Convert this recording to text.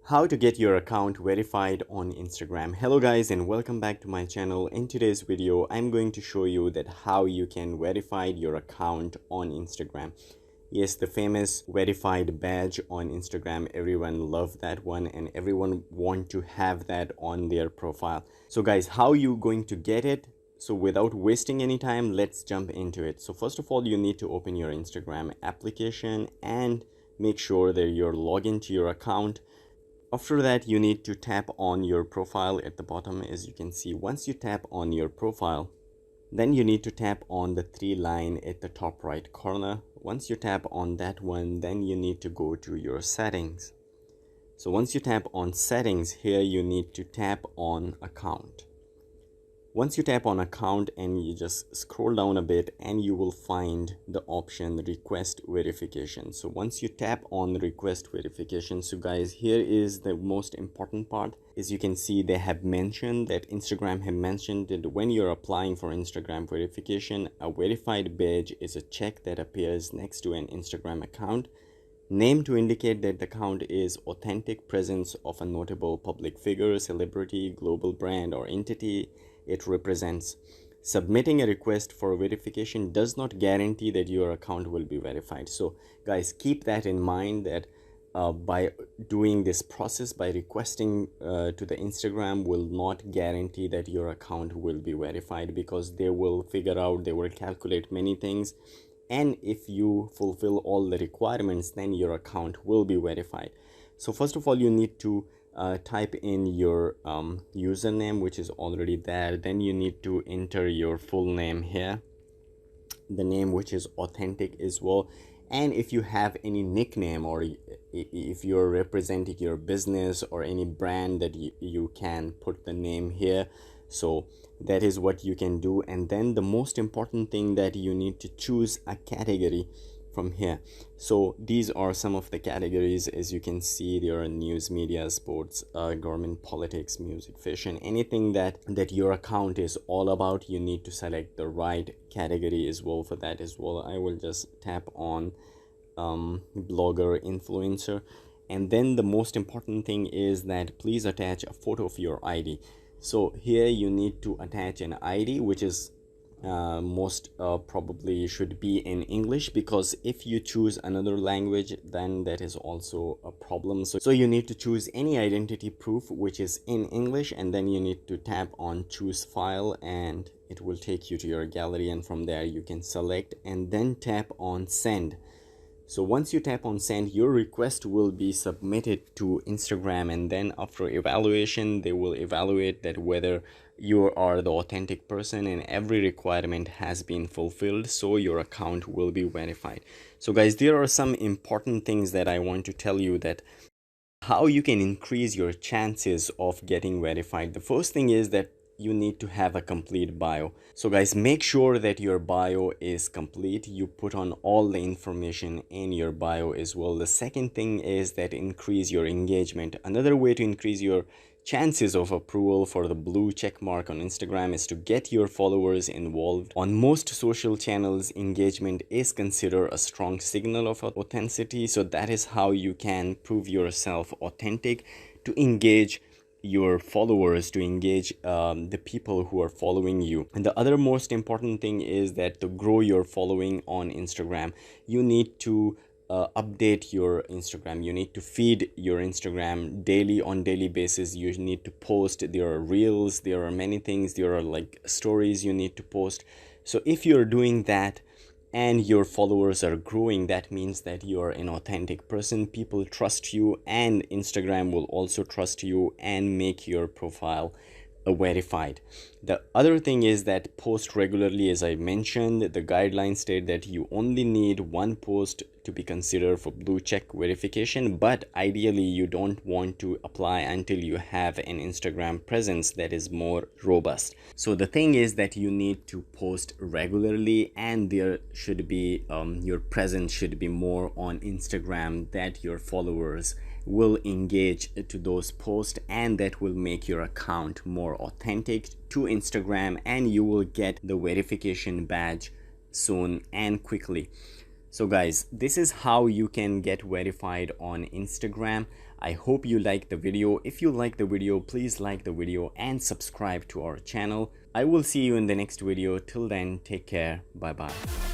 How to get your account verified on Instagram. Hello guys and welcome back to my channel. In today's video I'm going to show you that how you can verify your account on Instagram. Yes, the famous verified badge on Instagram, everyone loves that one and everyone want to have that on their profile. So guys, how you going to get it? So without wasting any time, let's jump into it. So first of all, you need to open your Instagram application and make sure that you're logged into your account. After that, you need to tap on your profile at the bottom. As you can see, once you tap on your profile, then you need to tap on the three line at the top right corner. Once you tap on that one, then you need to go to your settings. So once you tap on settings, here you need to tap on account. Once you tap on account and you just scroll down a bit and you will find the option request verification. So once you tap on request verification, so guys, here is the most important part. As you can see, they have mentioned that Instagram have mentioned that when you're applying for Instagram verification, a verified badge is a check that appears next to an Instagram account name to indicate that the account is authentic presence of a notable public figure, celebrity, global brand or entity it represents. Submitting a request for verification does not guarantee that your account will be verified. So guys, keep that in mind that by doing this process, by requesting to the Instagram will not guarantee that your account will be verified, because they will figure out, they will calculate many things, and if you fulfill all the requirements, then your account will be verified. So first of all, you need to type in your username, which is already there. Then you need to enter your full name here, the name which is authentic as well. And if you have any nickname, or if you're representing your business or any brand, that you can put the name here. So that is what you can do. And then the most important thing, that you need to choose a category from here. So these are some of the categories. As you can see, there are news, media, sports, government, politics, music, fashion, anything that your account is all about. You need to select the right category as well for that as well. I will just tap on blogger, influencer. And then the most important thing is that please attach a photo of your ID. So here you need to attach an ID which is most probably should be in English, because if you choose another language, then that is also a problem. So you need to choose any identity proof which is in English, and then you need to tap on choose file, and it will take you to your gallery, and from there you can select and then tap on send. So once you tap on send, your request will be submitted to Instagram, and then after evaluation, they will evaluate that whether you are the authentic person and every requirement has been fulfilled, so your account will be verified. So guys, there are some important things that I want to tell you, that how you can increase your chances of getting verified. The first thing is that you need to have a complete bio. So guys, make sure that your bio is complete. You put on all the information in your bio as well. The second thing is that increase your engagement. Another way to increase your chances of approval for the blue check mark on Instagram is to get your followers involved. On most social channels, engagement is considered a strong signal of authenticity. So that is how you can prove yourself authentic, to engage your followers, to engage the people who are following you. And the other most important thing is that to grow your following on Instagram, you need to update your Instagram. You need to feed your Instagram daily, on daily basis. You need to post. There are reels, there are many things, there are like stories you need to post. So if you're doing that and your followers are growing, that means that you're an authentic person. People trust you, and Instagram will also trust you and make your profile verified. The other thing is that post regularly. As I mentioned, the guidelines state that you only need one post to be considered for blue check verification, but ideally you don't want to apply until you have an Instagram presence that is more robust. So the thing is that you need to post regularly, and there should be your presence should be more on Instagram, that your followers will engage to those posts, and that will make your account more authentic to Instagram, and you will get the verification badge soon and quickly. So guys, this is how you can get verified on Instagram. I hope you liked the video. If you like the video, please like the video and subscribe to our channel. I will see you in the next video. Till then, take care. Bye bye.